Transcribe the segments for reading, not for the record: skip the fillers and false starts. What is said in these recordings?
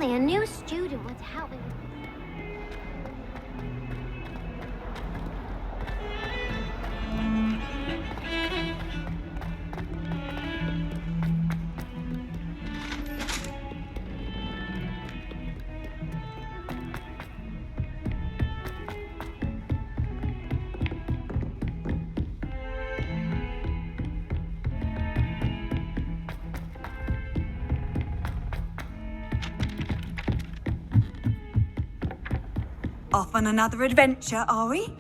only a new student would help me. Off on another adventure, are we?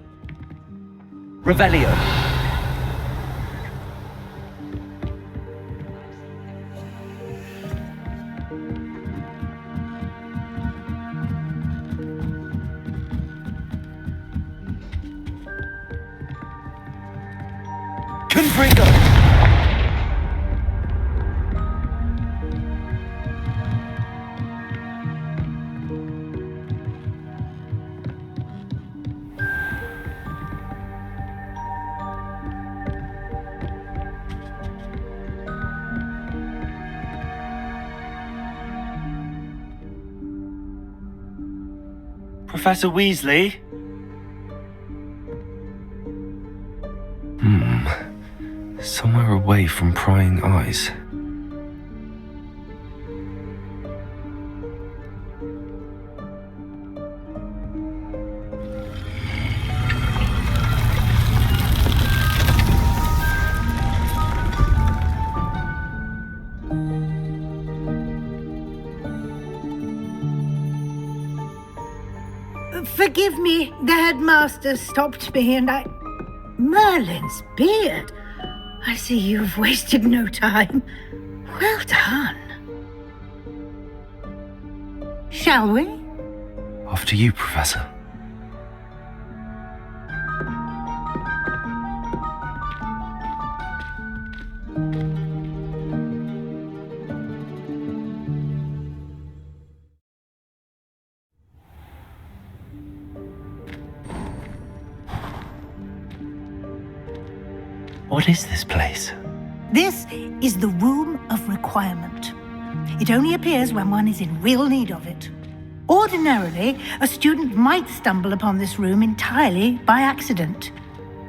Revelio. Confringo. Professor Weasley? Somewhere away from prying eyes. Forgive me, the headmaster stopped me and I... Merlin's beard! I see you've wasted no time. Well done. Shall we? After you, Professor. What is this place? This is the Room of Requirement. It only appears when one is in real need of it. Ordinarily, a student might stumble upon this room entirely by accident,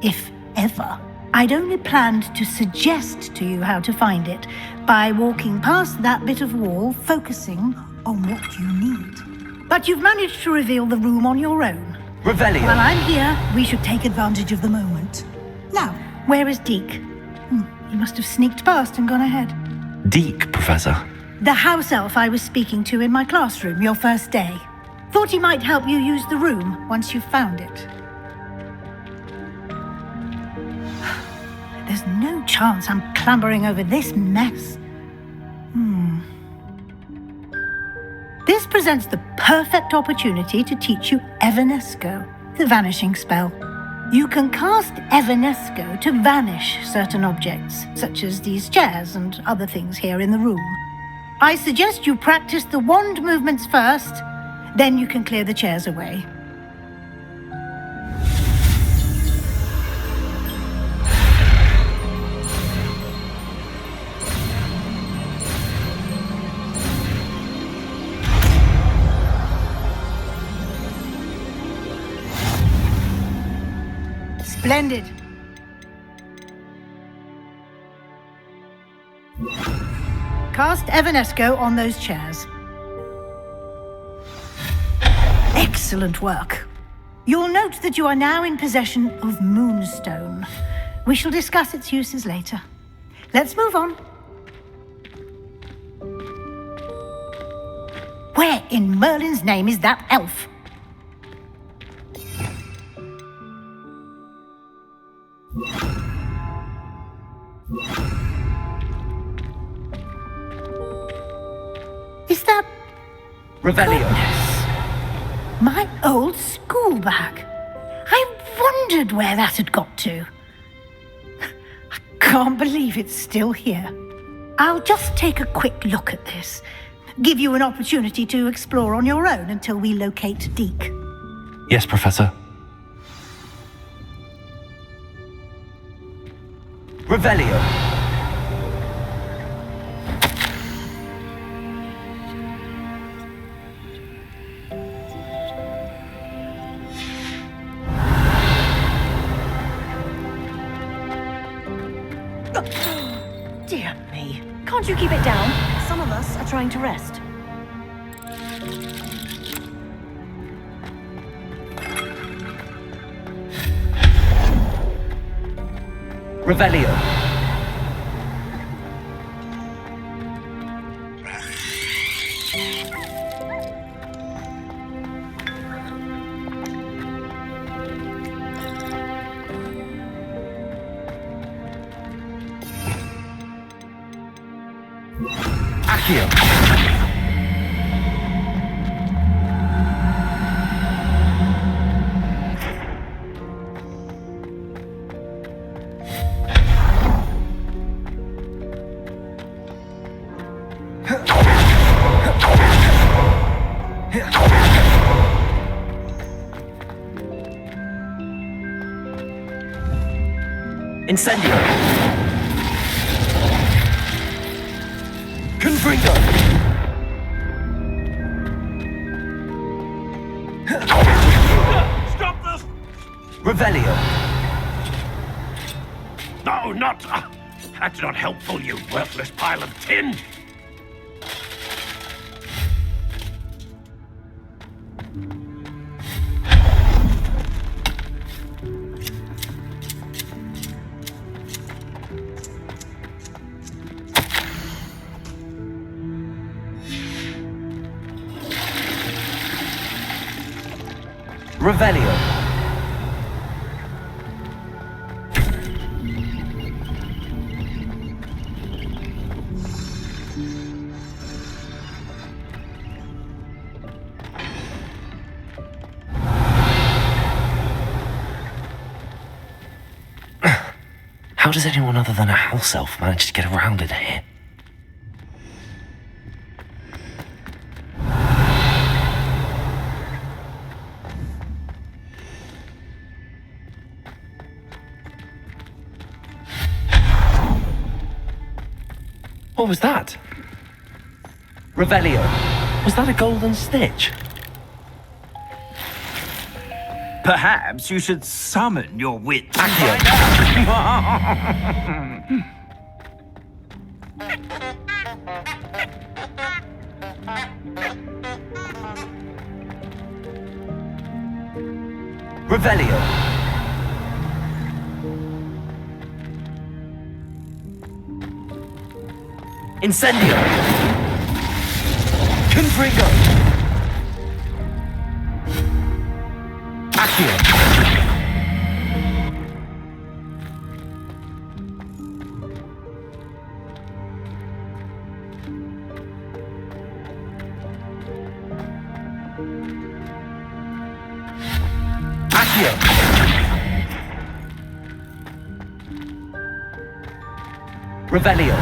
if ever. I'd only planned to suggest to you how to find it by walking past that bit of wall, focusing on what you need. But you've managed to reveal the room on your own. Revelio. While I'm here, we should take advantage of the moment. Now, where is Deke? He must have sneaked past and gone ahead. Deke, Professor. The house elf I was speaking to in my classroom your first day. Thought he might help you use the room once you've found it. There's no chance I'm clambering over this mess. This presents the perfect opportunity to teach you Evanesco, the vanishing spell. You can cast Evanesco to vanish certain objects, such as these chairs and other things here in the room. I suggest you practice the wand movements first, then you can clear the chairs away. Splendid. Cast Evanesco on those chairs. Excellent work. You'll note that you are now in possession of Moonstone. We shall discuss its uses later. Let's move on. Where in Merlin's name is that elf? Is that... Revelio. Goodness. My old school bag. I wondered where that had got to. I can't believe it's still here. I'll just take a quick look at this. Give you an opportunity to explore on your own until we locate Deke. Yes, Professor. Revelio. Dear me. Can't you keep it down? Some of us are trying to rest. Revelio. Accio. Incendio. Confringo. Stop this! Revelio. No, not... that's not helpful, you worthless pile of tin! Revelio. How does anyone other than a house elf manage to get around in here? What was that? Revelio. Was that a golden snitch? Perhaps you should summon your wits. Revelio. Incendio. Confringo. Accio. Accio. Revelio.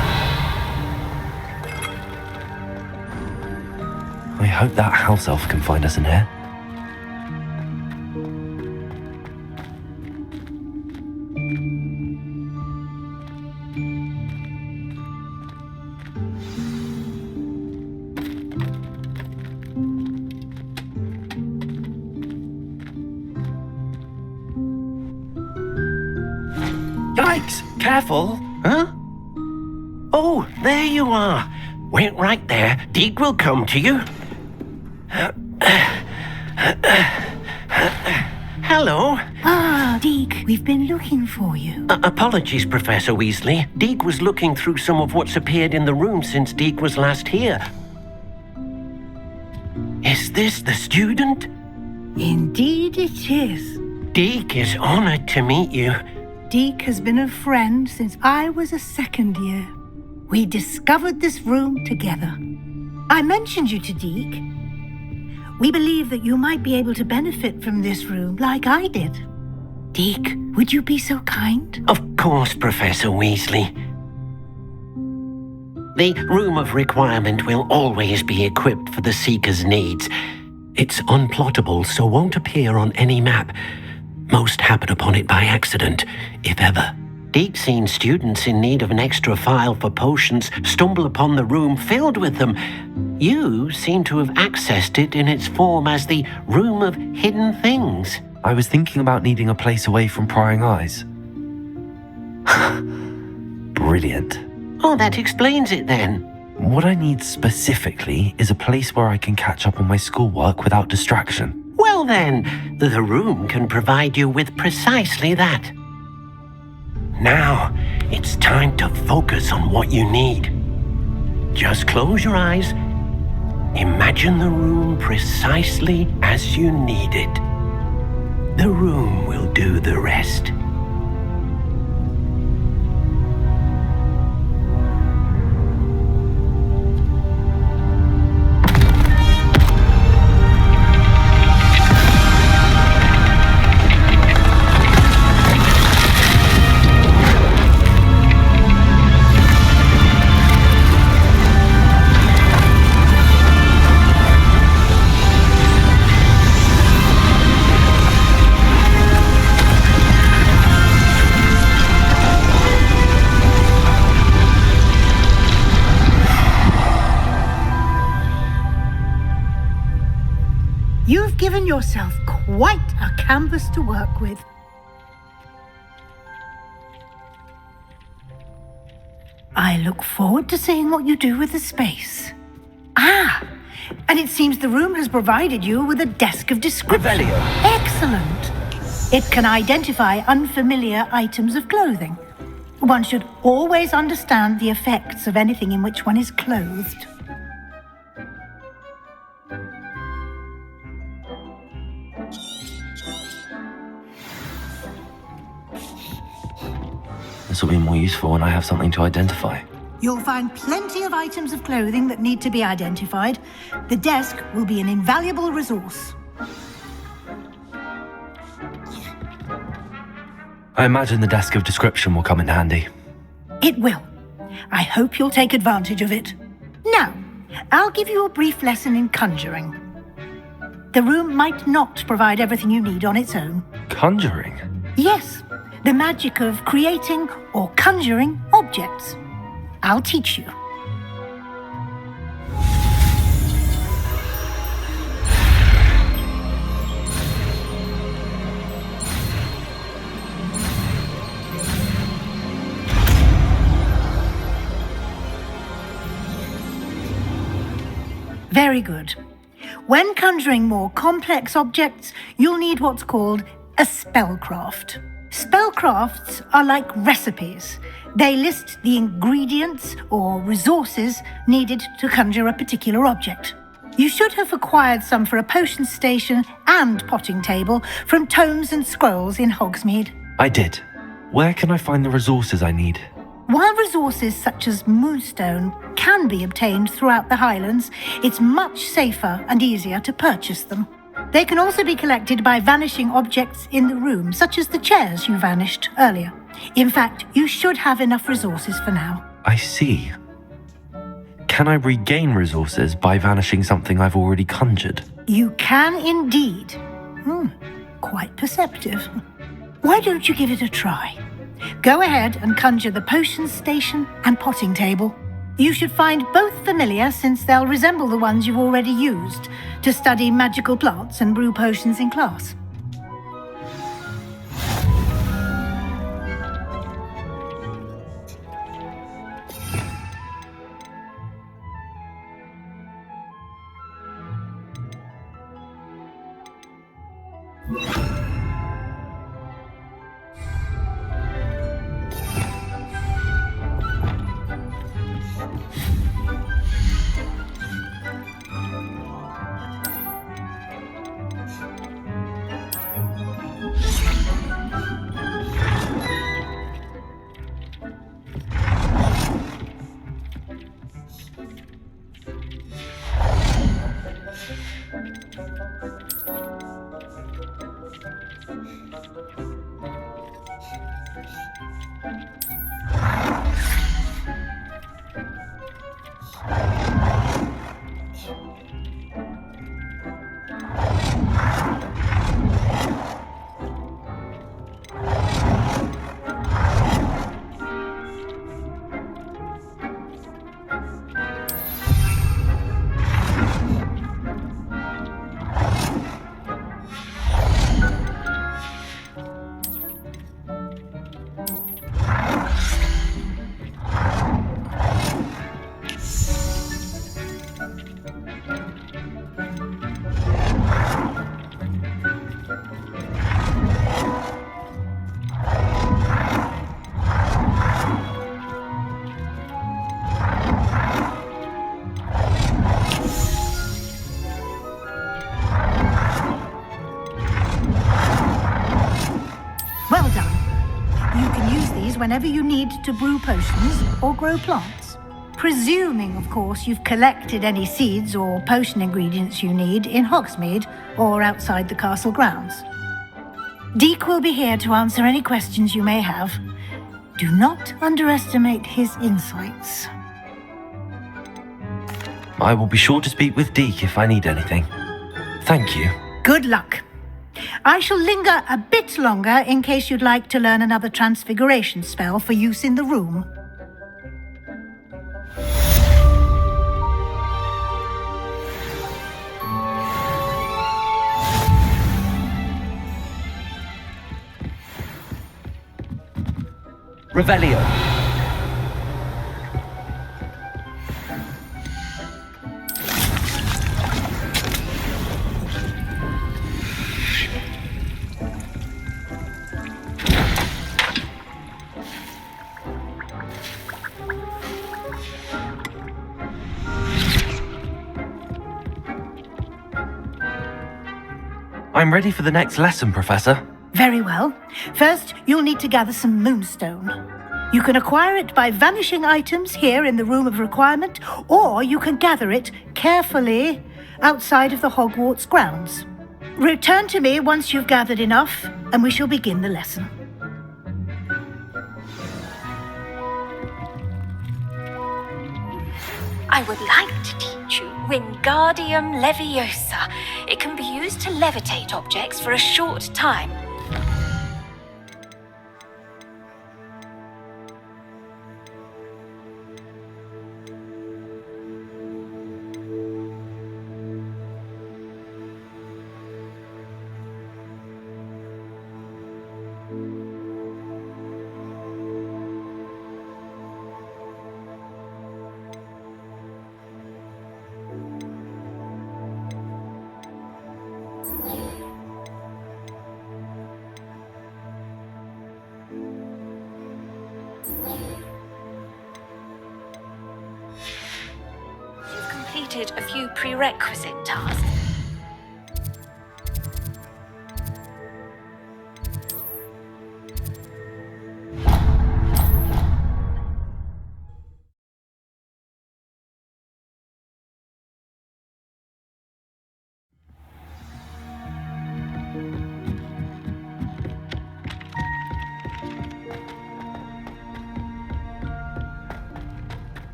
I hope that house elf can find us in here. Yikes! Careful! Huh? Oh, there you are. Wait right there. Deke will come to you. Hello. Ah, Deke, we've been looking for you. Apologies, Professor Weasley. Deke was looking through some of what's appeared in the room since Deke was last here. Is this the student? Indeed it is. Deke is honored to meet you. Deke has been a friend since I was a second year. We discovered this room together. I mentioned you to Deke. We believe that you might be able to benefit from this room like I did. Deke, would you be so kind? Of course, Professor Weasley. The Room of Requirement will always be equipped for the Seeker's needs. It's unplottable, so won't appear on any map. Most happen upon it by accident, if ever. Deke's seen students in need of an extra file for potions stumble upon the room filled with them. You seem to have accessed it in its form as the Room of Hidden Things. I was thinking about needing a place away from prying eyes. Brilliant. Oh, that explains it then. What I need specifically is a place where I can catch up on my schoolwork without distraction. Well then, the room can provide you with precisely that. Now, it's time to focus on what you need. Just close your eyes. Imagine the room precisely as you need it. The room will do the rest. You've given yourself quite a canvas to work with. I look forward to seeing what you do with the space. Ah, and it seems the room has provided you with a desk of description. Revelio. Excellent. It can identify unfamiliar items of clothing. One should always understand the effects of anything in which one is clothed. This will be more useful when I have something to identify. You'll find plenty of items of clothing that need to be identified. The desk will be an invaluable resource. I imagine the desk of description will come in handy. It will. I hope you'll take advantage of it. Now, I'll give you a brief lesson in conjuring. The room might not provide everything you need on its own. Conjuring? Yes, the magic of creating or conjuring objects. I'll teach you. Very good. When conjuring more complex objects, you'll need what's called a spellcraft. Spellcrafts are like recipes. They list the ingredients or resources needed to conjure a particular object. You should have acquired some for a potion station and potting table from tomes and scrolls in Hogsmeade. I did. Where can I find the resources I need? While resources such as moonstone can be obtained throughout the Highlands, it's much safer and easier to purchase them. They can also be collected by vanishing objects in the room, such as the chairs you vanished earlier. In fact, you should have enough resources for now. I see. Can I regain resources by vanishing something I've already conjured? You can indeed. Quite perceptive. Why don't you give it a try? Go ahead and conjure the potion station and potting table. You should find both familiar, since they'll resemble the ones you've already used to study magical plants and brew potions in class. You can use these whenever you need to brew potions or grow plants. Presuming, of course, you've collected any seeds or potion ingredients you need in Hogsmeade or outside the castle grounds. Deek will be here to answer any questions you may have. Do not underestimate his insights. I will be sure to speak with Deke if I need anything. Thank you. Good luck. I shall linger a bit longer in case you'd like to learn another transfiguration spell for use in the room. Revelio. I'm ready for the next lesson, Professor. Very well. First, you'll need to gather some moonstone. You can acquire it by vanishing items here in the Room of Requirement, or you can gather it carefully outside of the Hogwarts grounds. Return to me once you've gathered enough, and we shall begin the lesson. I would like to teach you Wingardium Leviosa. It can be used to levitate objects for a short time. Completed a few prerequisite tasks.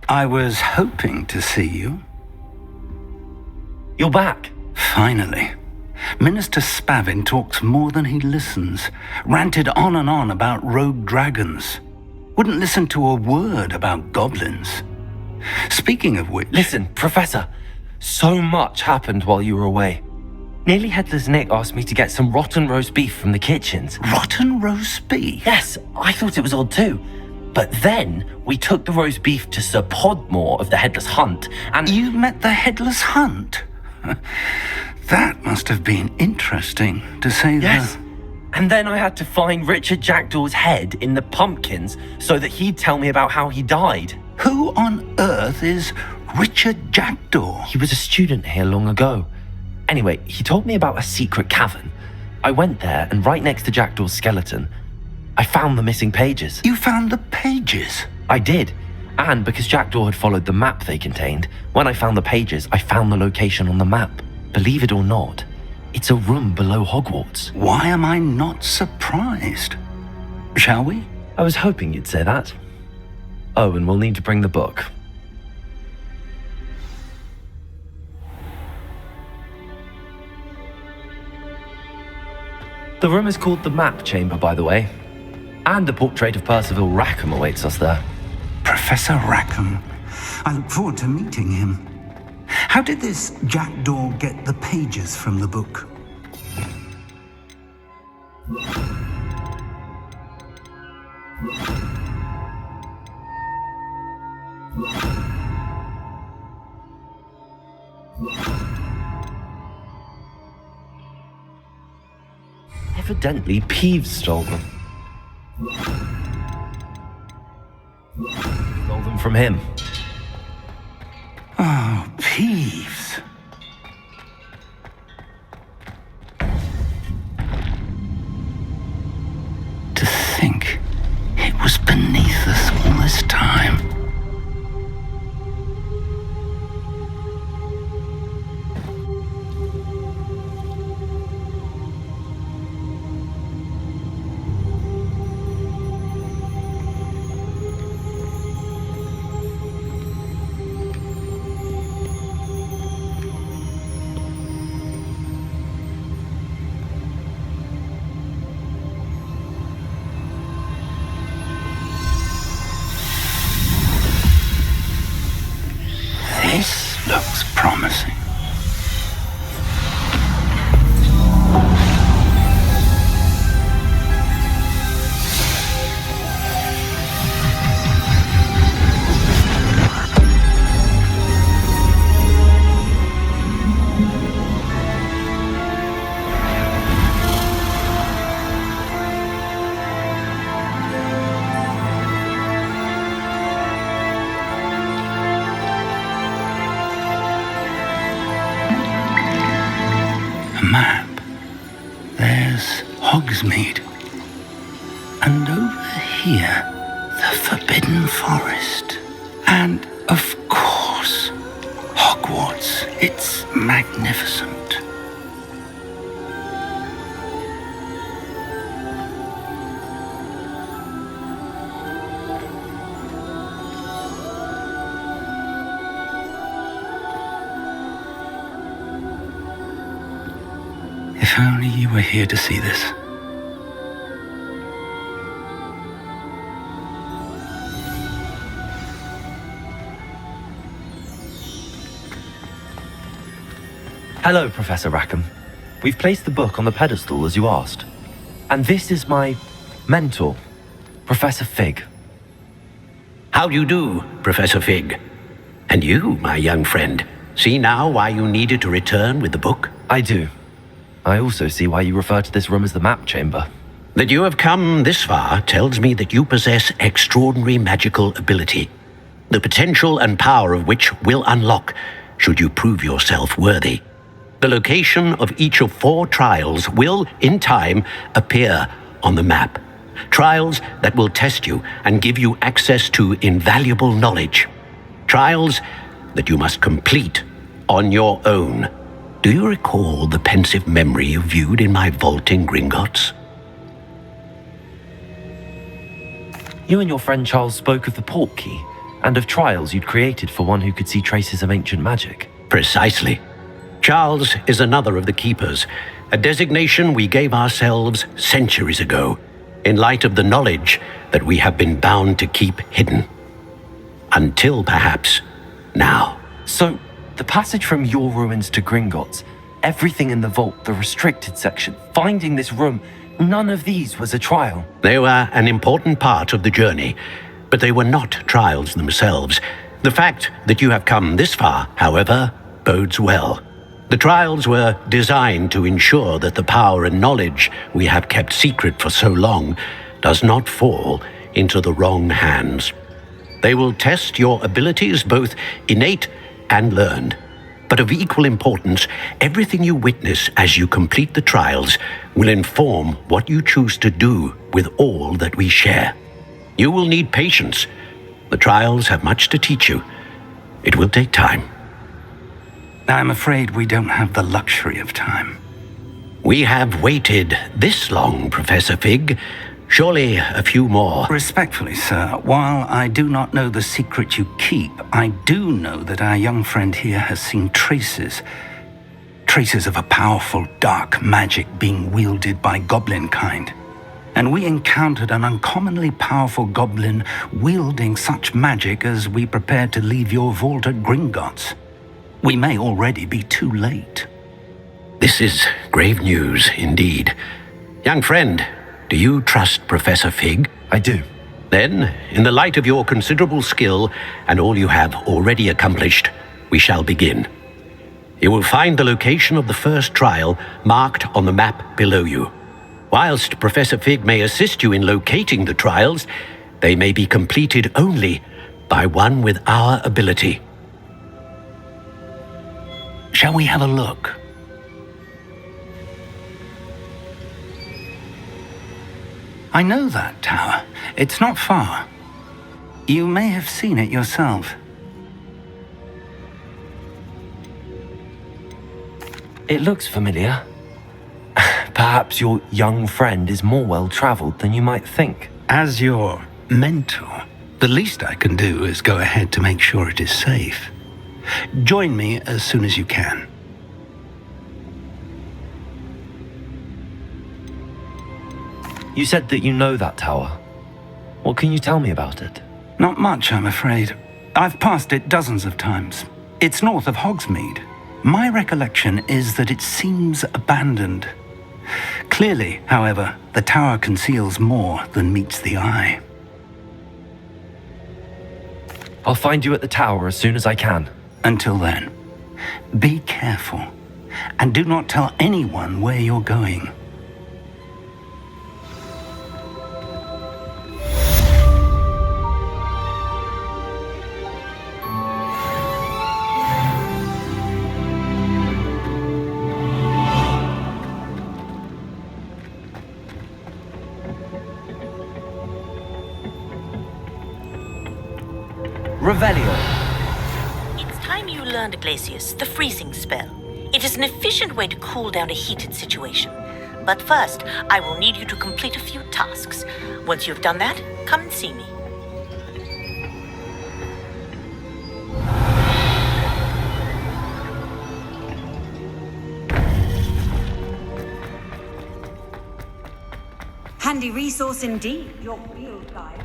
I was hoping to see you. You're back. Finally. Minister Spavin talks more than he listens. Ranted on and on about rogue dragons. Wouldn't listen to a word about goblins. Speaking of which... Listen, Professor. So much happened while you were away. Nearly Headless Nick asked me to get some rotten roast beef from the kitchens. Rotten roast beef? Yes, I thought it was odd too. But then we took the roast beef to Sir Podmore of the Headless Hunt, and... You met the Headless Hunt? That must have been interesting, to say the... Yes. And then I had to find Richard Jackdaw's head in the pumpkins so that he'd tell me about how he died. Who on earth is Richard Jackdaw? He was a student here long ago. Anyway, he told me about a secret cavern. I went there, and right next to Jackdaw's skeleton, I found the missing pages. You found the pages? I did. And because Jackdaw had followed the map they contained, when I found the pages, I found the location on the map. Believe it or not, it's a room below Hogwarts. Why am I not surprised? Shall we? I was hoping you'd say that. Oh, and we'll need to bring the book. The room is called the Map Chamber, by the way. And the portrait of Percival Rackham awaits us there. Professor Rackham. I look forward to meeting him. How did this Jackdaw get the pages from the book? Evidently, Peeves stole them. Stole them from him. Oh, Peeves. To think it was beneath us all this time. This looks promising. Map. There's Hogsmeade. And over here, the Forbidden Forest. And, of course, Hogwarts. It's magnificent. If only you were here to see this. Hello, Professor Rackham. We've placed the book on the pedestal as you asked. And this is my mentor, Professor Fig. How do you do, Professor Fig? And you, my young friend, see now why you needed to return with the book? I do. I also see why you refer to this room as the map chamber. That you have come this far tells me that you possess extraordinary magical ability, the potential and power of which will unlock should you prove yourself worthy. The location of each of 4 trials will, in time, appear on the map. Trials that will test you and give you access to invaluable knowledge. Trials that you must complete on your own. Do you recall the pensive memory you viewed in my vault in Gringotts? You and your friend Charles spoke of the port key and of trials you'd created for one who could see traces of ancient magic. Precisely. Charles is another of the Keepers, a designation we gave ourselves centuries ago, in light of the knowledge that we have been bound to keep hidden. Until perhaps now. So, the passage from your ruins to Gringotts, everything in the vault, the restricted section, finding this room, none of these was a trial. They were an important part of the journey, but they were not trials themselves. The fact that you have come this far, however, bodes well. The trials were designed to ensure that the power and knowledge we have kept secret for so long does not fall into the wrong hands. They will test your abilities, both innate and learned. But of equal importance, everything you witness as you complete the trials will inform what you choose to do with all that we share. You will need patience. The trials have much to teach you. It will take time. I'm afraid we don't have the luxury of time. We have waited this long, Professor Fig. Surely a few more. Respectfully, sir, while I do not know the secret you keep, I do know that our young friend here has seen traces of a powerful dark magic being wielded by goblin kind. And we encountered an uncommonly powerful goblin wielding such magic as we prepared to leave your vault at Gringotts. We may already be too late. This is grave news indeed. Young friend, do you trust Professor Fig? I do. Then, in the light of your considerable skill and all you have already accomplished, we shall begin. You will find the location of the first trial marked on the map below you. Whilst Professor Fig may assist you in locating the trials, they may be completed only by one with our ability. Shall we have a look? I know that tower. It's not far. You may have seen it yourself. It looks familiar. Perhaps your young friend is more well-traveled than you might think. As your mentor, the least I can do is go ahead to make sure it is safe. Join me as soon as you can. You said that you know that tower. What can you tell me about it? Not much, I'm afraid. I've passed it dozens of times. It's north of Hogsmeade. My recollection is that it seems abandoned. Clearly, however, the tower conceals more than meets the eye. I'll find you at the tower as soon as I can. Until then, be careful, and do not tell anyone where you're going. Revelio. It's time you learned, Glacius, the freezing spell. It is an efficient way to cool down a heated situation. But first, I will need you to complete a few tasks. Once you've done that, come and see me. Handy resource indeed, your field guide.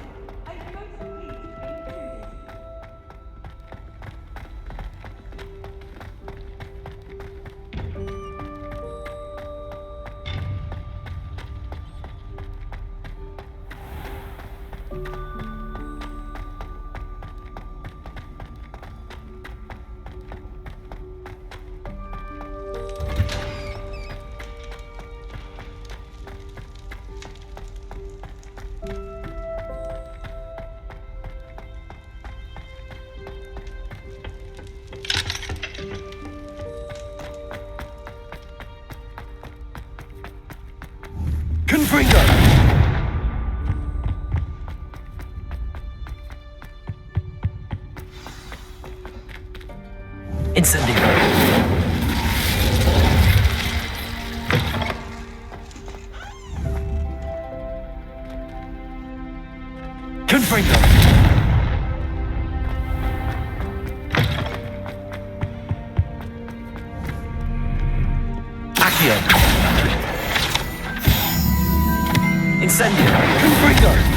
Confringo! Incendio! Confringo! Accio! Incendio! Confringo!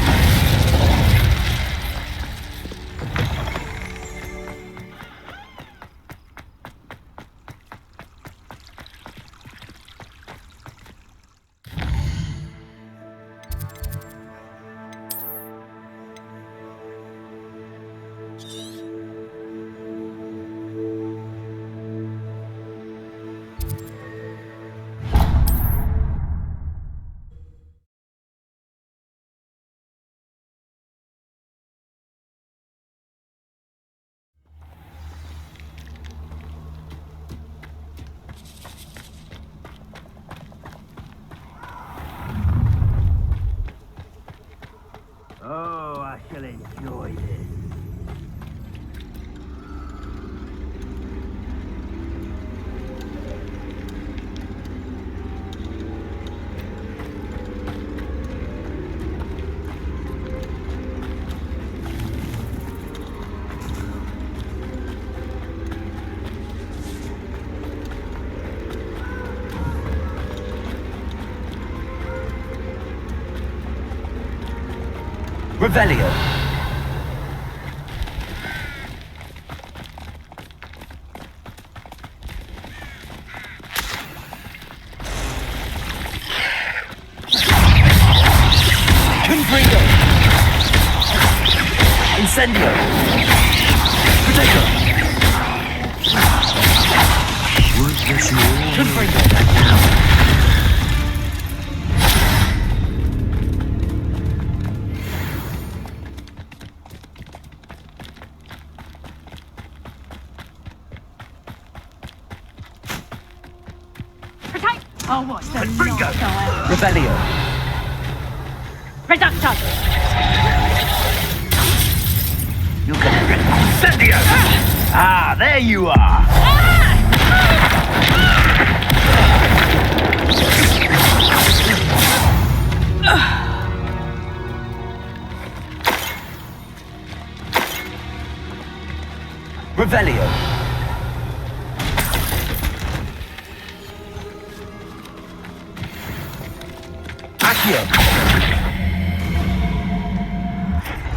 Oh, I shall enjoy this. Revelio! Confringo! Incendio! Protector! Confringo! Now what's the Confringo! Revelio. Reductor! You can get incendio! Ah, there you are! Revelio. Accio.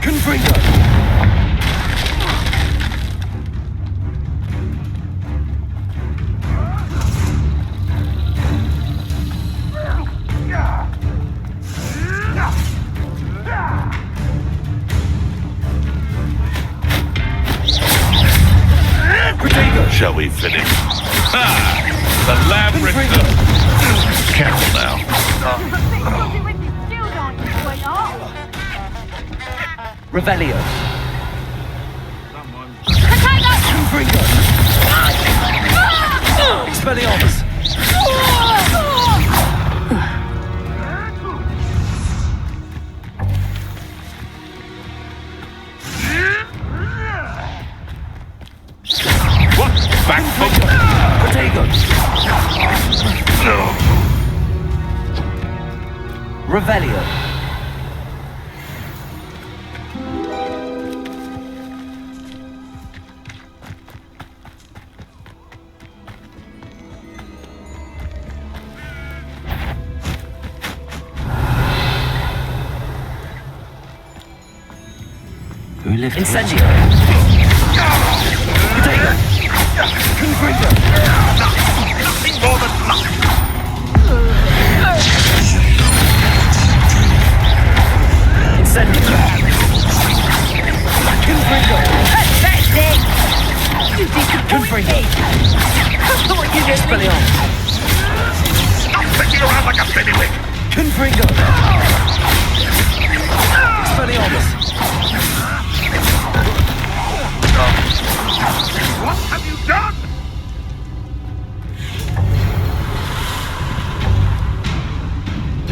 Confringo. Shall we finish? Ah! The labyrinth! Careful now. Revelio. Confringo. Expelliarmus. Back foot! Protego. Revelio. Who lived Incendio. Protego. Confringo. Nothing more than luck! Incendio. Confringo. Pathetic! You Confringo. thought you did Expelliarmus. Stop flicking around like a babywick! Confringo. Expelliarmus. What have you done?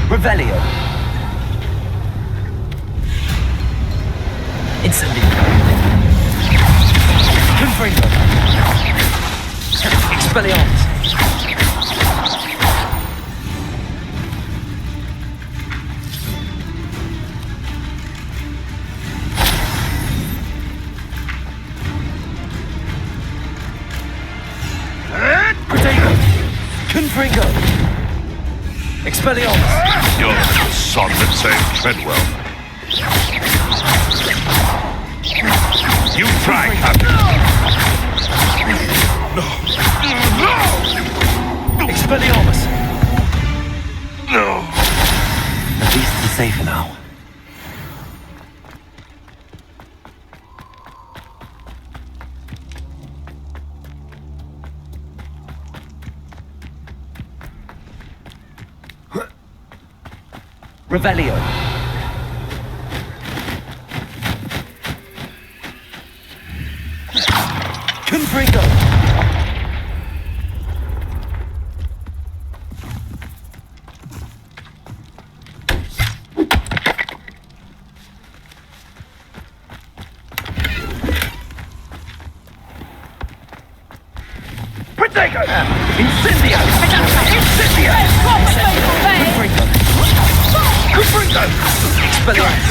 Revelio. Incendio. Confringo. Expelliarmus. Protego. Confringo. Expelliarmus. You're the little sod that saved Treadwell. You try, Captain. No! Expelliarmus. No! At least it's safer now. Revelio. Confringo. Protego! Incendio. Incendio. Confringo. Confringo! Expelliarmus.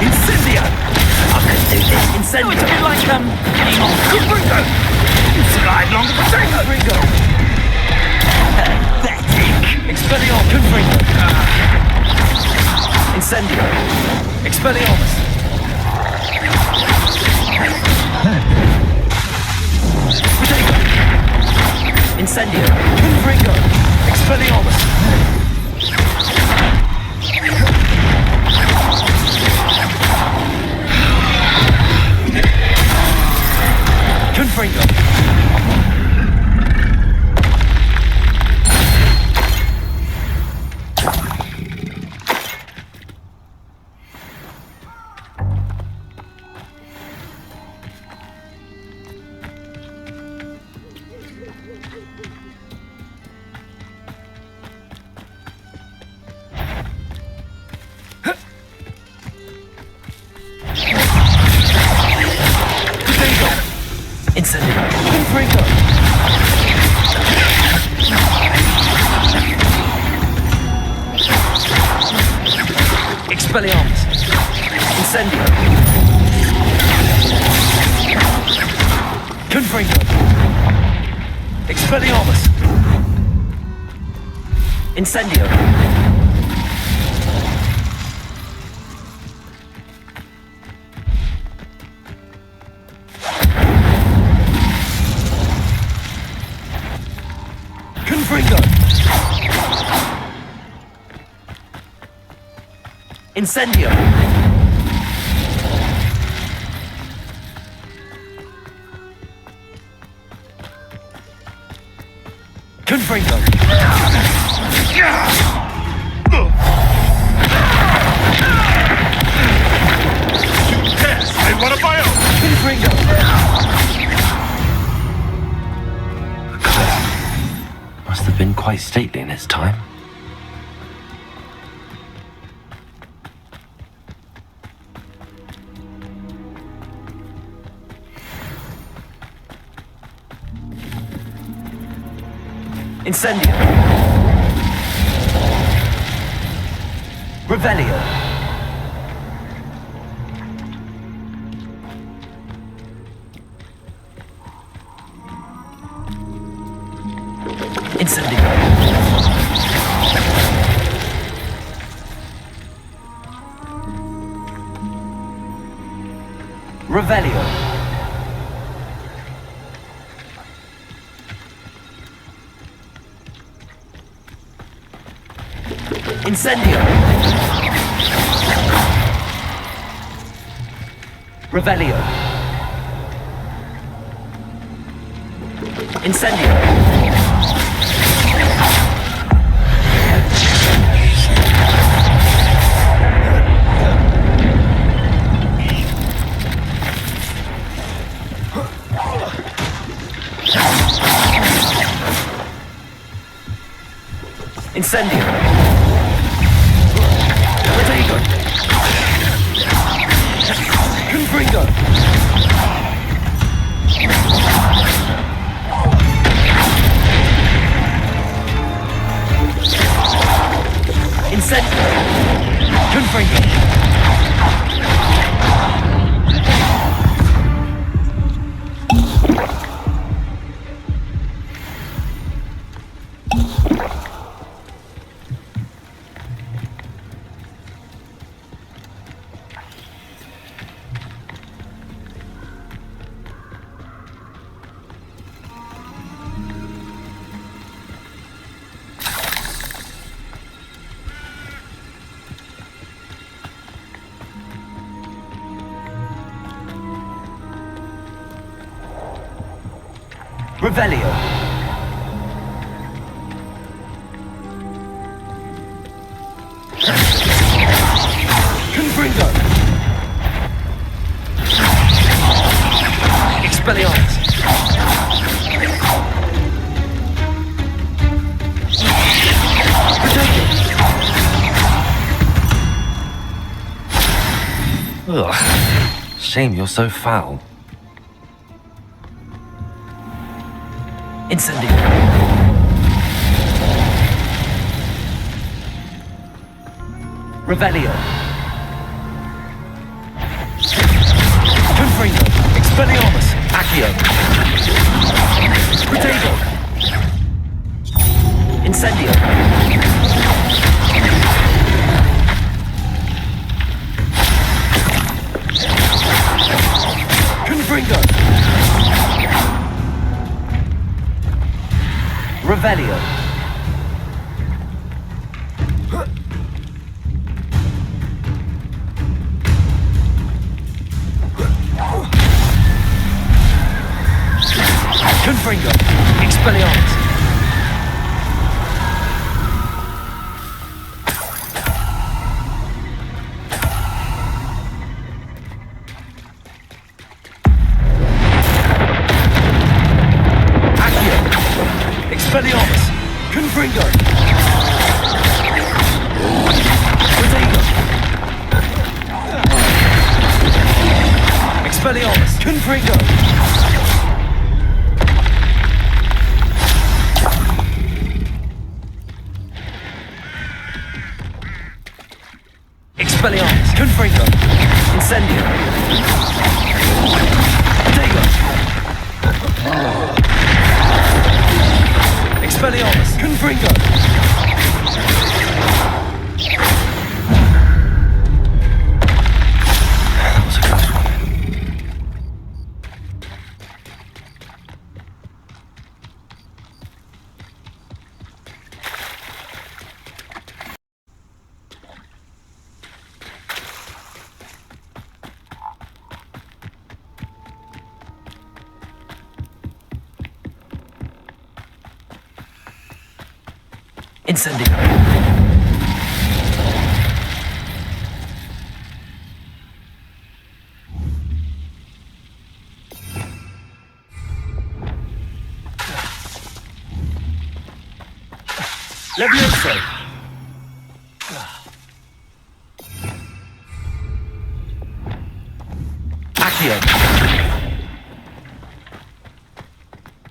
Incendio. I can do this. Incendio. It's a bit like anymore. Confringo! Slide along the potato! Confringo. Pathetic. Expelliarmus. Confringo. Incendio. Expelliarmus. Protego. Incendio. Confringo. Expelliarmus. Confringo. Incendio. Confringo. Expelliarmus. Incendio. Confringo. Expelliarmus. Incendio. Confringo. Incendio. Confringo. Yes, I want a bio! Confringo. Must have been quite stately in his time. Incendio. Revelio. Incendio. Revelio. Incendio. Revelio. Incendio. Incendio. Protego. Confringo. Incendio. Confringo. Revelio. Confringo. Expelliarmus. Ugh. Shame you're so foul. Incendio. Revelio. Confringo. Expelliarmus. Accio. Protego. Incendio. Confringo. Revelio. Confringo. Expelliarmus. Accio. Expelliarmus! Confringo! Protego! Expelliarmus! Confringo! Expelliarmus! Confringo! Incendio! Protego! Expelliarmus! Confringo! That was a close one. Incendio! Levioso! Accio!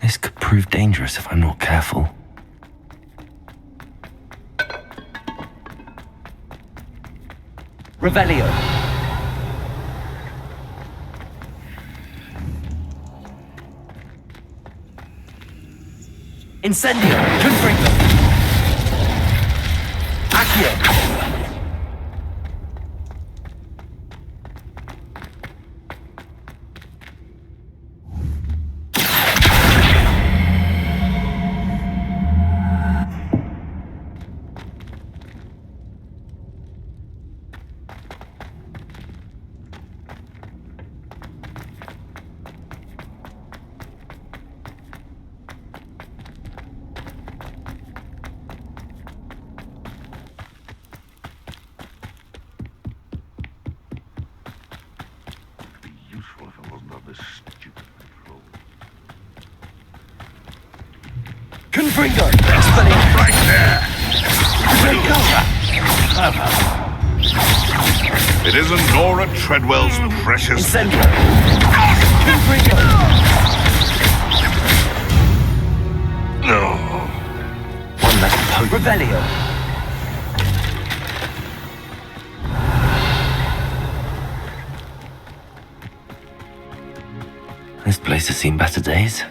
This could prove dangerous if I'm not careful. Revelio! Incendio! Confringo! Accio! Confringo! Expelliarmus! Right there! It isn't Nora Treadwell's precious... Incendio! Confringo! No. One less potent. Revelio! This place has seen better days.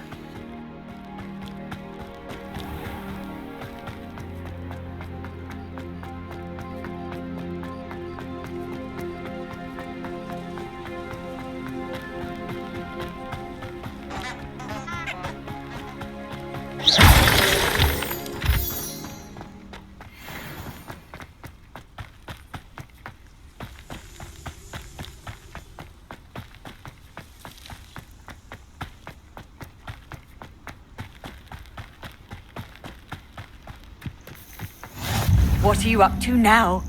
What are you up to now?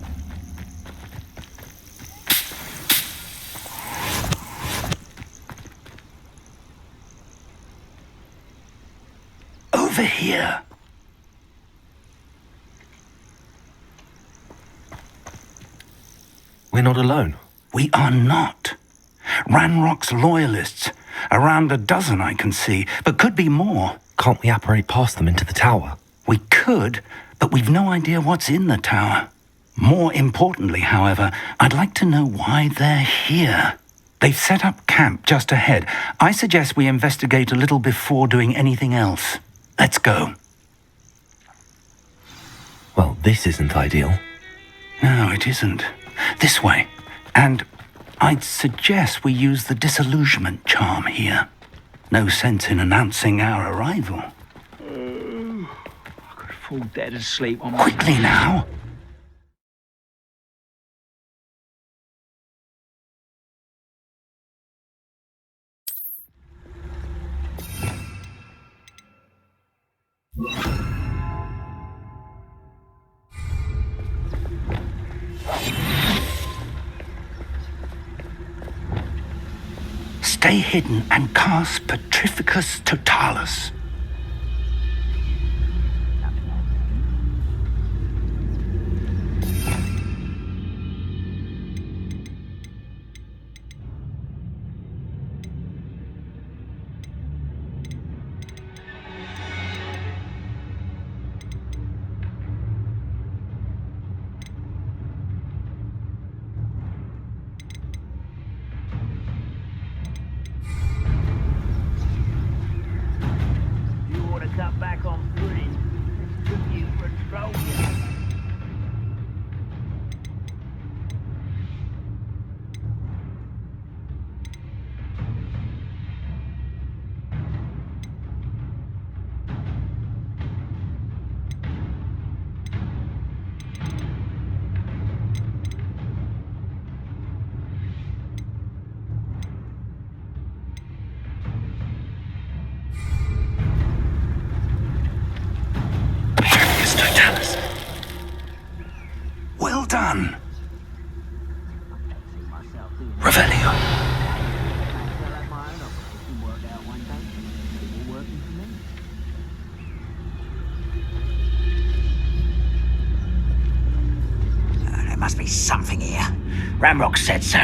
Over here. We're not alone. We are not. Ranrock's loyalists. Around a dozen I can see, but could be more. Can't we apparate past them into the tower? We could, but we've no idea what's in the tower. More importantly, however, I'd like to know why they're here. They've set up camp just ahead. I suggest we investigate a little before doing anything else. Let's go. Well, this isn't ideal. No, it isn't. This way. And I'd suggest we use the disillusionment charm here. No sense in announcing our arrival. I could fall dead asleep on my... Quickly now. Stay hidden and cast Petrificus Totalis. done. Revelio. There must be something here. Ramrock said so.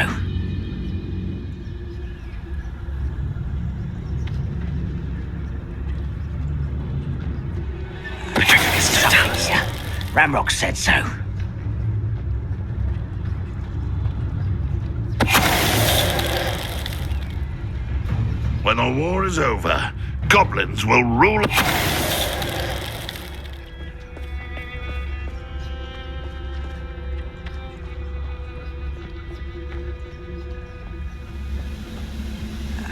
Something here. Ramrock said so. When the war is over, goblins will rule.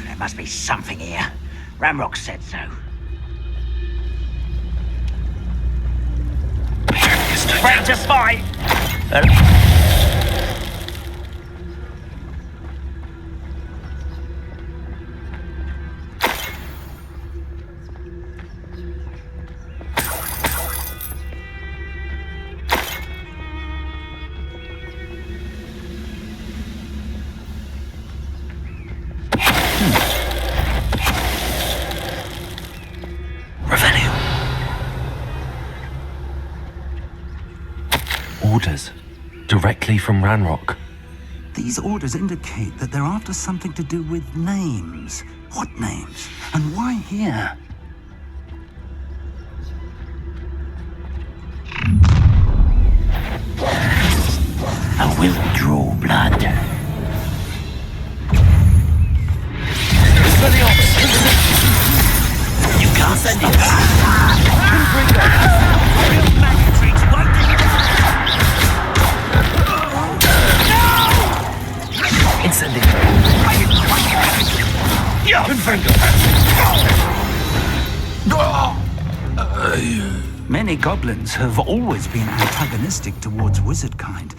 There must be something here. Ramrock said so. Friend to fight! Orders. Directly from Ranrock. These orders indicate that they're after something to do with names. What names? And why here? I will draw blood. You can't send it. Many goblins have always been antagonistic towards wizard kind,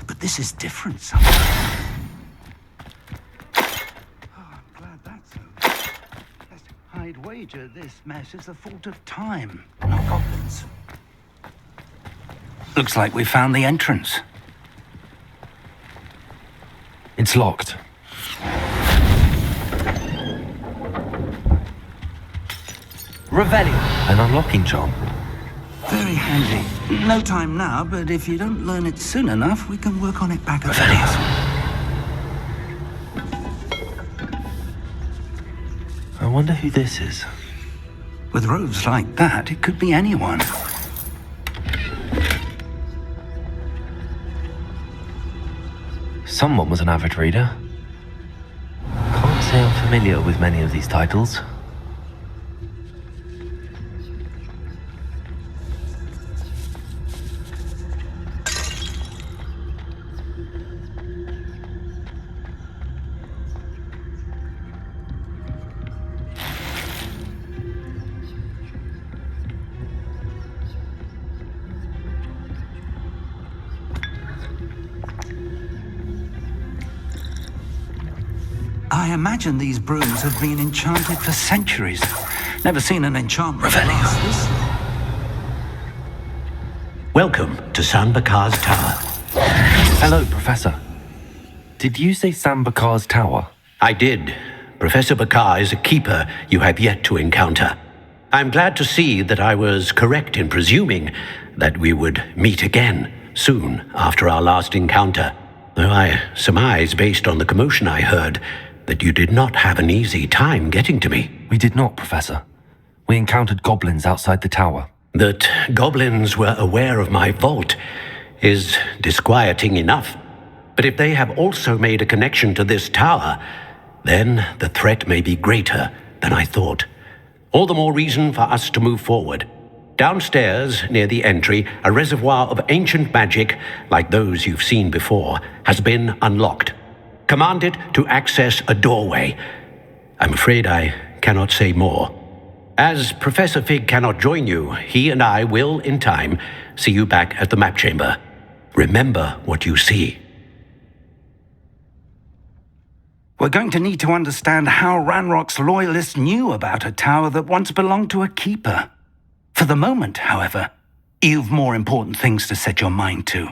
but this is different somehow. I'm glad that's over. Yes, I'd wager this mess is the fault of time, not goblins. Looks like we found the entrance. It's locked. Revelio. An unlocking charm. Very handy. No time now, but if you don't learn it soon enough, we can work on it back at the castle. I wonder who this is. With robes like that, it could be anyone. Someone was an avid reader. Can't say I'm familiar with many of these titles. I imagine these brooms have been enchanted for centuries. Never seen an enchantment last this long. Welcome to Sanbakar's Tower. Hello, Professor. Did you say Sambakar's Tower? I did. Professor Bakar is a keeper you have yet to encounter. I'm glad to see that I was correct in presuming that we would meet again soon after our last encounter, though I surmise, based on the commotion I heard, that you did not have an easy time getting to me. We did not, Professor. We encountered goblins outside the tower. That goblins were aware of my vault is disquieting enough. But if they have also made a connection to this tower, then the threat may be greater than I thought. All the more reason for us to move forward. Downstairs, near the entry, a reservoir of ancient magic, like those you've seen before, has been unlocked. Command it to access a doorway. I'm afraid I cannot say more. As Professor Fig cannot join you, he and I will, in time, see you back at the map chamber. Remember what you see. We're going to need to understand how Ranrock's loyalists knew about a tower that once belonged to a keeper. For the moment, however, you've more important things to set your mind to.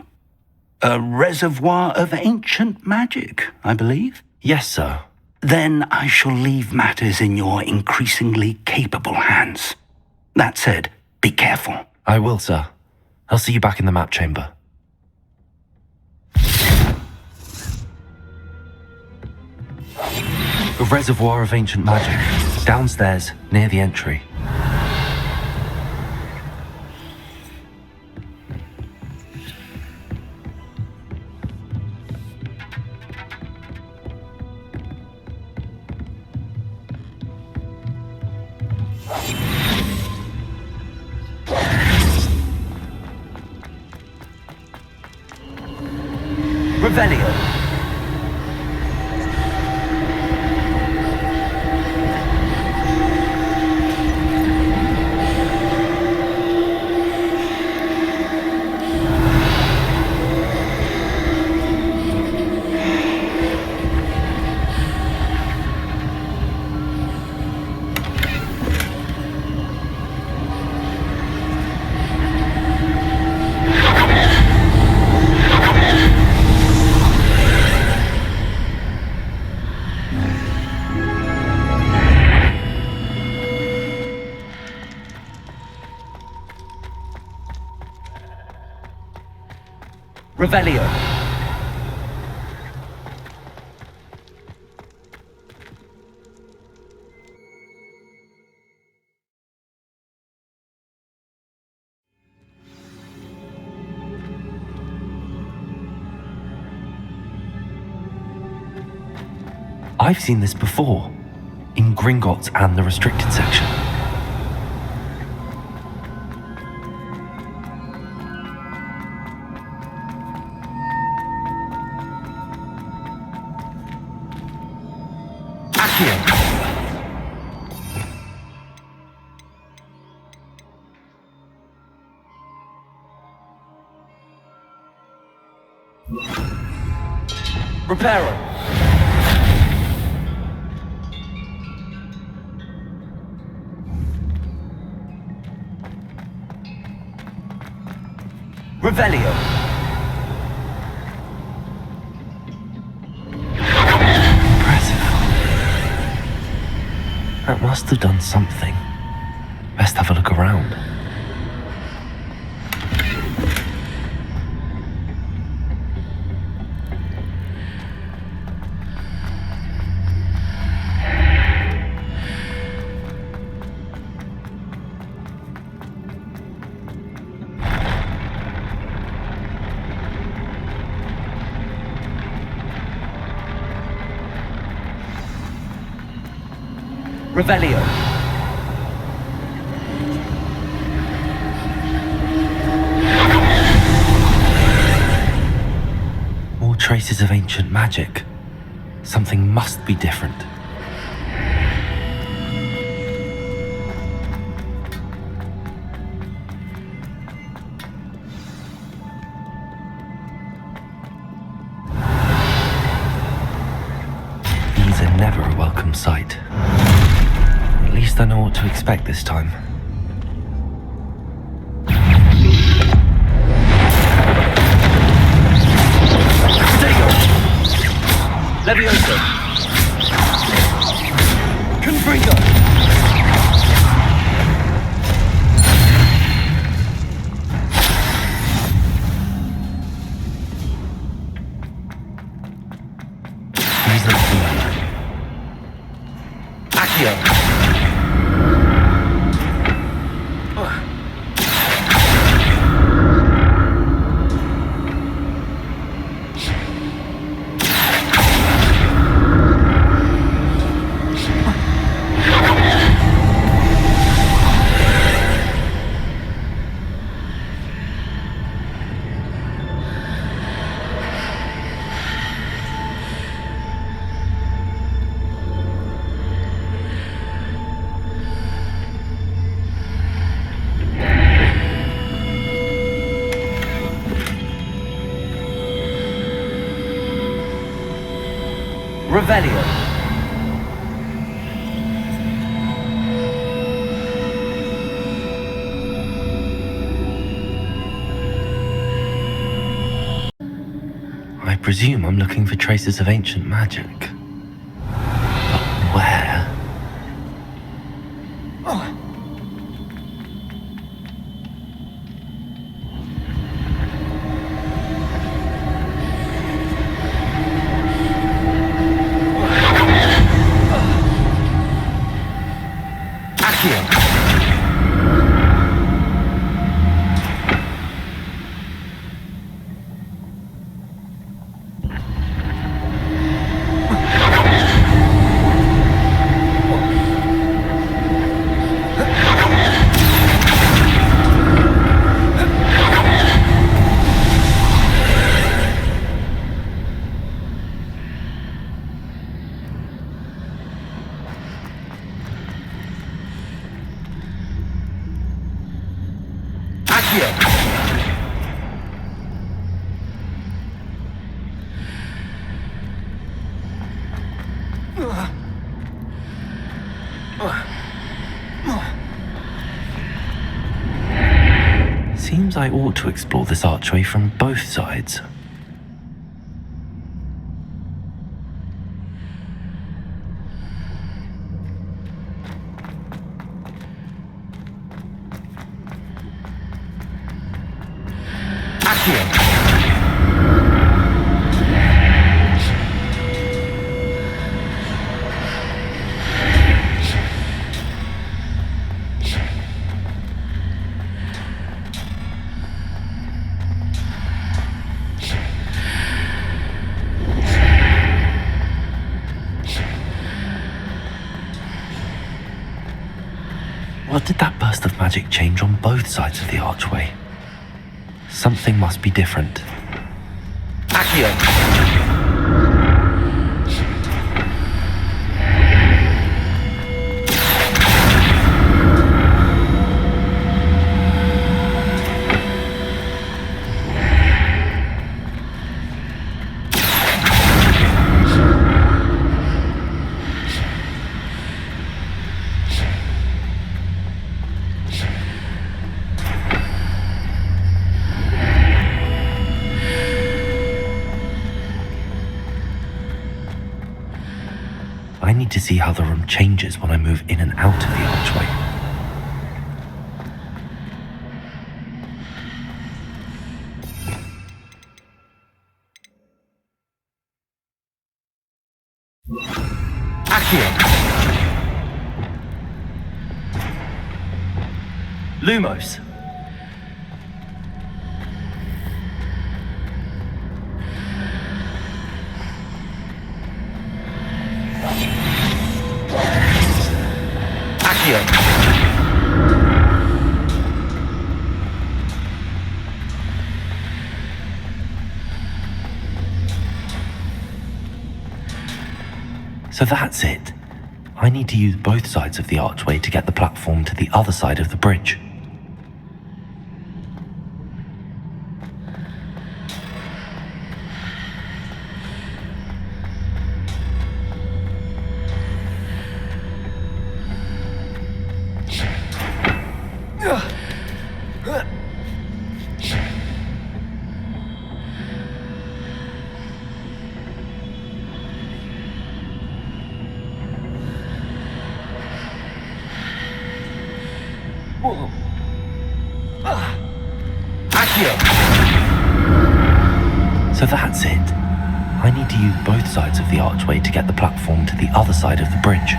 A reservoir of ancient magic, I believe. Yes, sir. Then I shall leave matters in your increasingly capable hands. That said, be careful. I will, sir. I'll see you back in the map chamber. A reservoir of ancient magic. Downstairs, near the entry. Revelio. Revelio. I've seen this before, in Gringotts and the restricted section. Reparo. Revelio. Impressive. That must have done something. Best have a look around. Revelio. More traces of ancient magic. Something must be different. These are never a welcome sight. At least I know what to expect this time. Leviosa. Confringo. These look familiar. Accio. Revelio. presume I'm looking for traces of ancient magic. But where? Seems I ought to explore this archway from both sides. What did that burst of magic change on both sides of the archway? Something must be different. I need to see how the room changes when I move in and out of the archway. Lumos. So that's it. I need to use both sides of the archway to get the platform to the other side of the bridge. So that's it. I need to use both sides of the archway to get the platform to the other side of the bridge.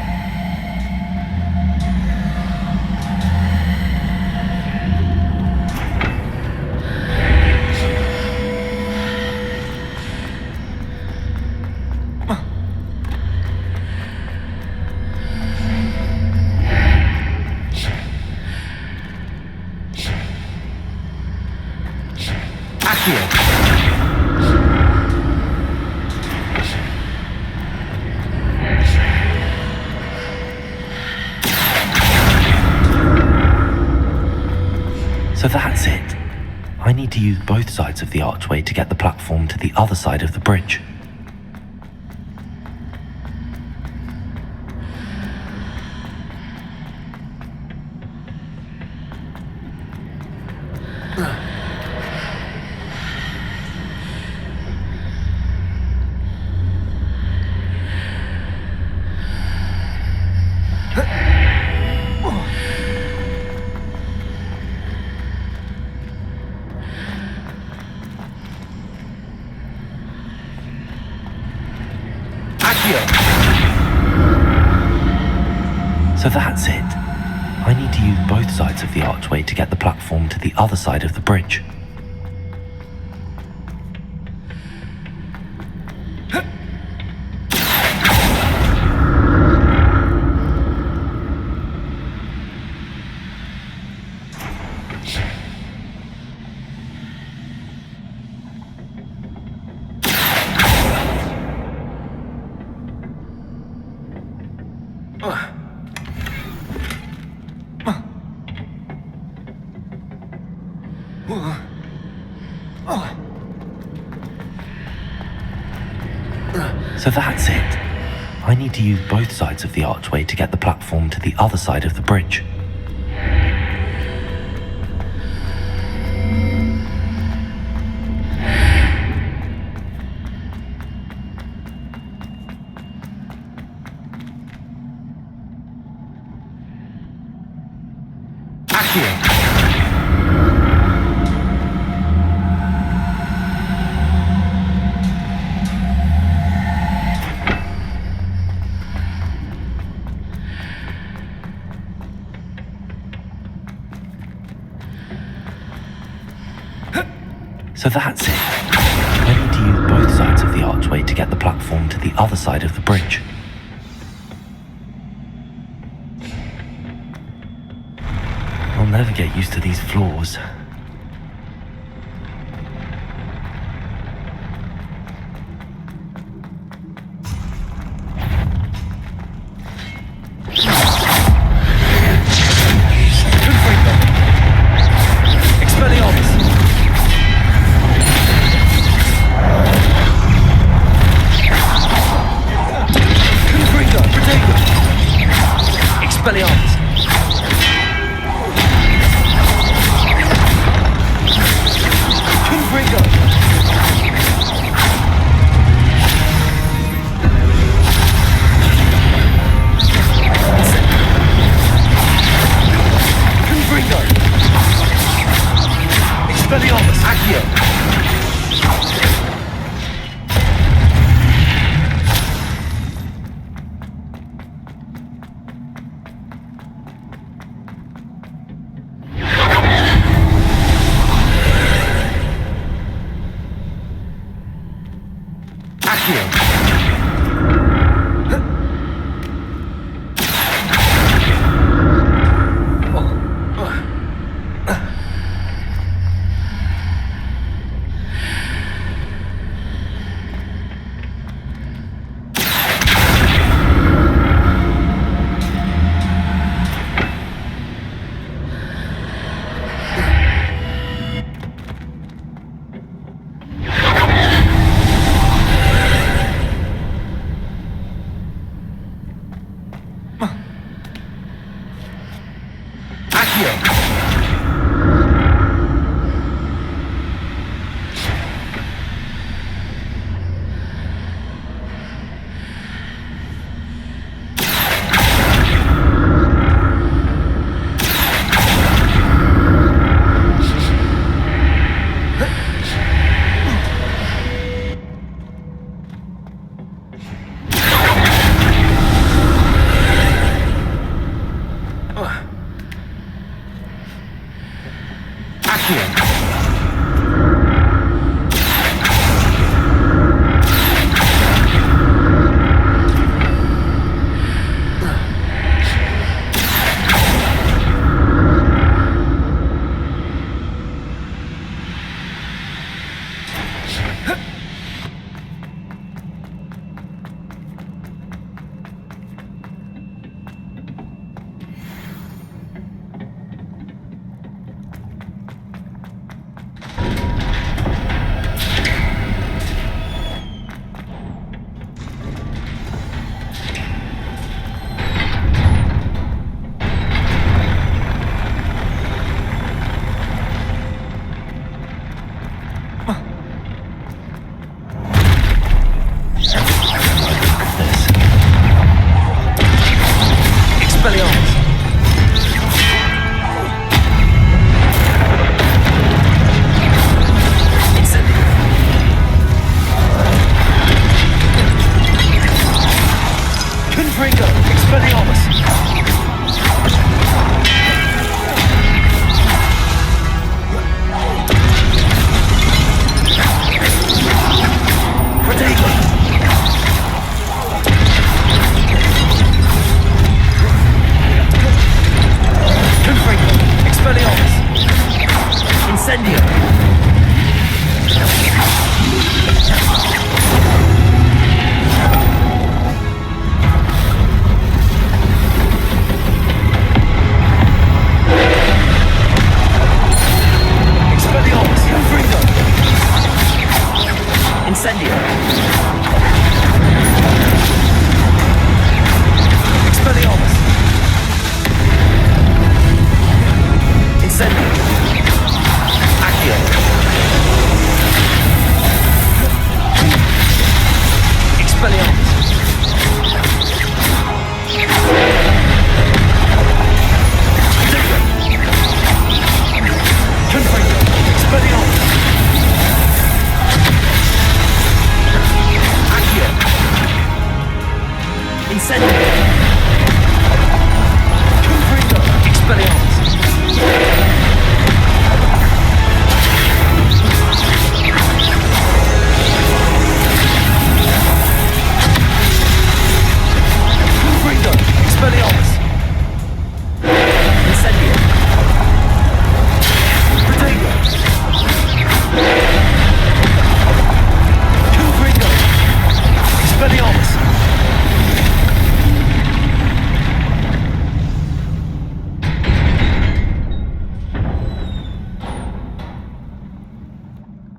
So that's it. I need to use both sides of the archway to get the platform to the other side of the bridge. So that's it. I need to use both sides of the archway to get the platform to the other side of the bridge. So that's it. I need to use both sides of the archway to get the platform to the other side of the bridge. So that's it. I need to use both sides of the archway to get the platform to the other side of the bridge. I'll never get used to these floors.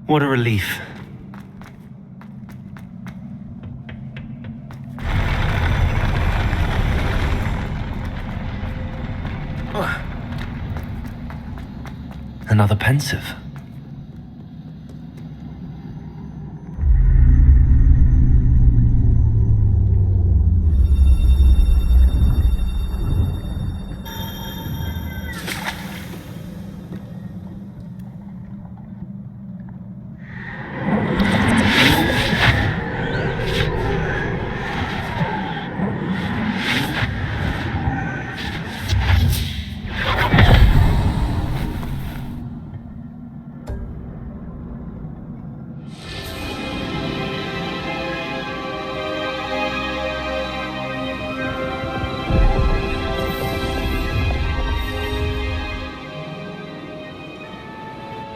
What a relief. Another pensive.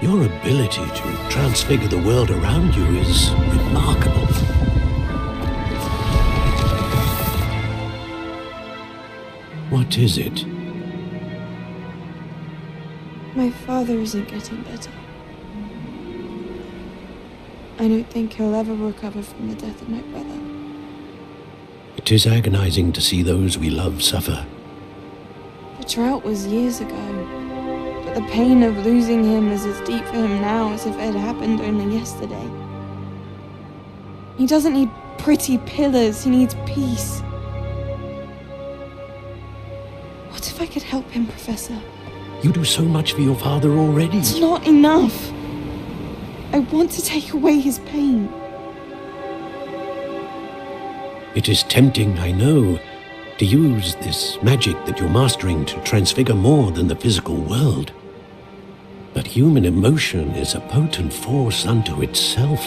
Your ability to transfigure the world around you is remarkable. What is it? My father isn't getting better. I don't think he'll ever recover from the death of my brother. It is agonizing to see those we love suffer. The drought was years ago, but the pain of losing him is as deep for him now as if it had happened only yesterday. He doesn't need pretty pillars, he needs peace. What if I could help him, Professor? You do so much for your father already. It's not enough. I want to take away his pain. It is tempting, I know, to use this magic that you're mastering to transfigure more than the physical world. But human emotion is a potent force unto itself.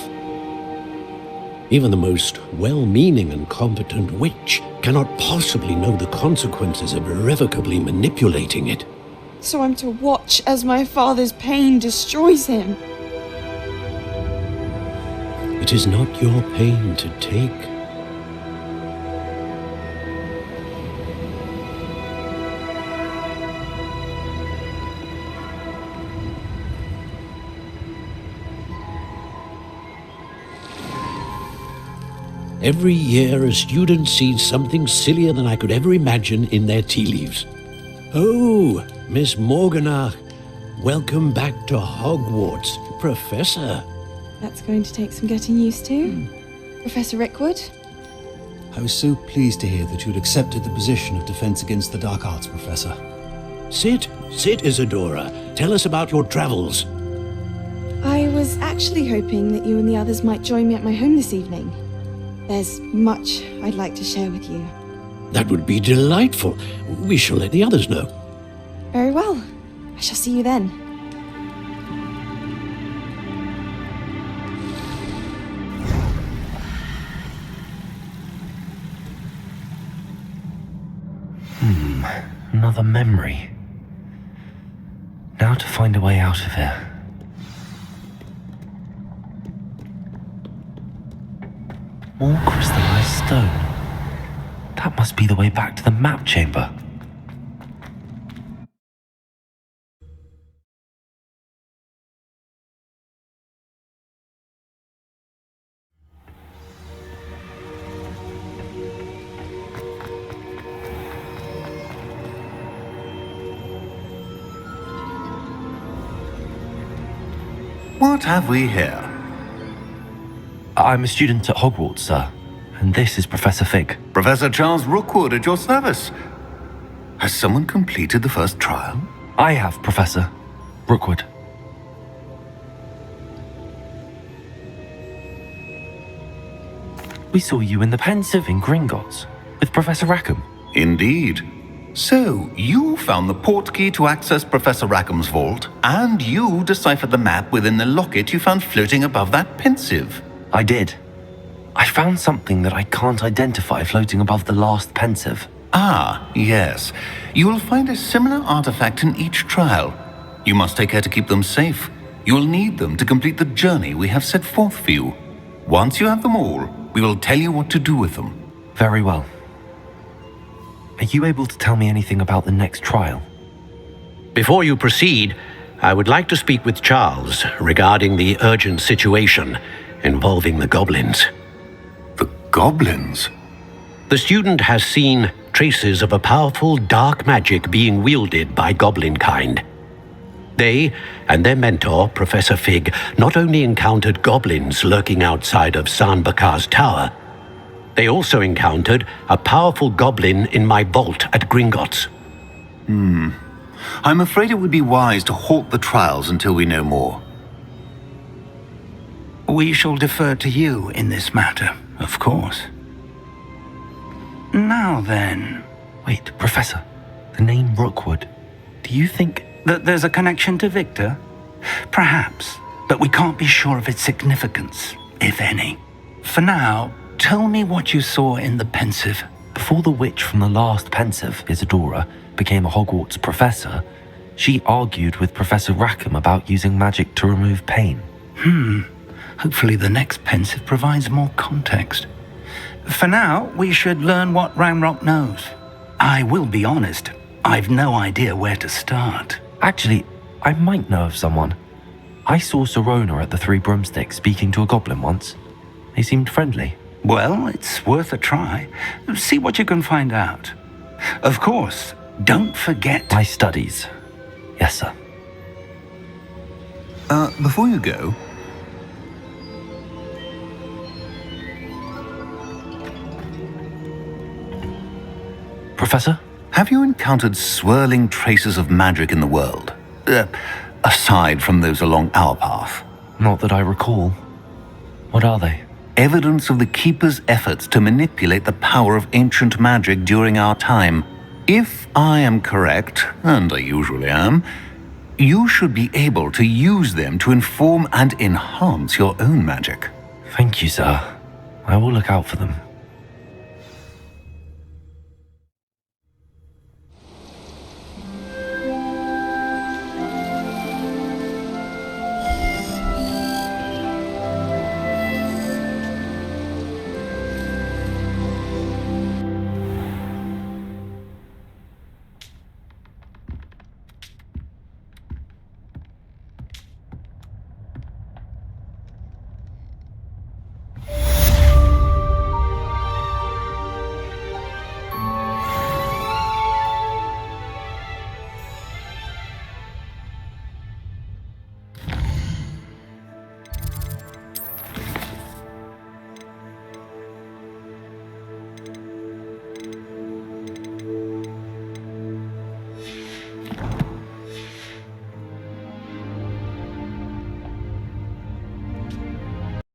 Even the most well-meaning and competent witch cannot possibly know the consequences of irrevocably manipulating it. So I'm to watch as my father's pain destroys him. It is not your pain to take. Every year, a student sees something sillier than I could ever imagine in their tea leaves. Oh, Miss Morganach, welcome back to Hogwarts, Professor. That's going to take some getting used to. Professor Rickwood? I was so pleased to hear that you'd accepted the position of Defense Against the Dark Arts, Professor. Sit, Isadora. Tell us about your travels. I was actually hoping that you and the others might join me at my home this evening. There's much I'd like to share with you. That would be delightful. We shall let the others know. Very well. I shall see you then. Another memory. Now to find a way out of here. More crystallized stone. That must be the way back to the map chamber. What have we here? I'm a student at Hogwarts, sir, and this is Professor Fig. Professor Charles Rookwood at your service. Has someone completed the first trial? I have, Professor Rookwood. We saw you in the Pensive in Gringotts with Professor Rackham. Indeed. So, you found the portkey to access Professor Rackham's vault, and you deciphered the map within the locket you found floating above that Pensive. I did. I found something that I can't identify floating above the last Pensive. Ah, yes. You will find a similar artifact in each trial. You must take care to keep them safe. You will need them to complete the journey we have set forth for you. Once you have them all, we will tell you what to do with them. Very well. Are you able to tell me anything about the next trial? Before you proceed, I would like to speak with Charles regarding the urgent situation involving the goblins. The goblins? The student has seen traces of a powerful dark magic being wielded by goblin kind. They and their mentor, Professor Fig, not only encountered goblins lurking outside of San Bakar's tower, they also encountered a powerful goblin in my vault at Gringotts. I'm afraid it would be wise to halt the trials until we know more. We shall defer to you in this matter, of course. Now then... Wait, Professor. The name Rookwood. Do you think... that there's a connection to Victor? Perhaps, but we can't be sure of its significance, if any. For now, tell me what you saw in the Pensive. Before the witch from the last Pensive, Isadora, became a Hogwarts professor, she argued with Professor Rackham about using magic to remove pain. Hopefully the next Pensive provides more context. For now, we should learn what Ranrock knows. I will be honest, I've no idea where to start. Actually, I might know of someone. I saw Serona at the Three Broomsticks speaking to a goblin once. They seemed friendly. Well, it's worth a try. See what you can find out. Of course, don't forget... My studies. Yes, sir. Before you go... Professor? Have you encountered swirling traces of magic in the world? Aside from those along our path? Not that I recall. What are they? Evidence of the Keeper's efforts to manipulate the power of ancient magic during our time. If I am correct, and I usually am, you should be able to use them to inform and enhance your own magic. Thank you, sir. I will look out for them.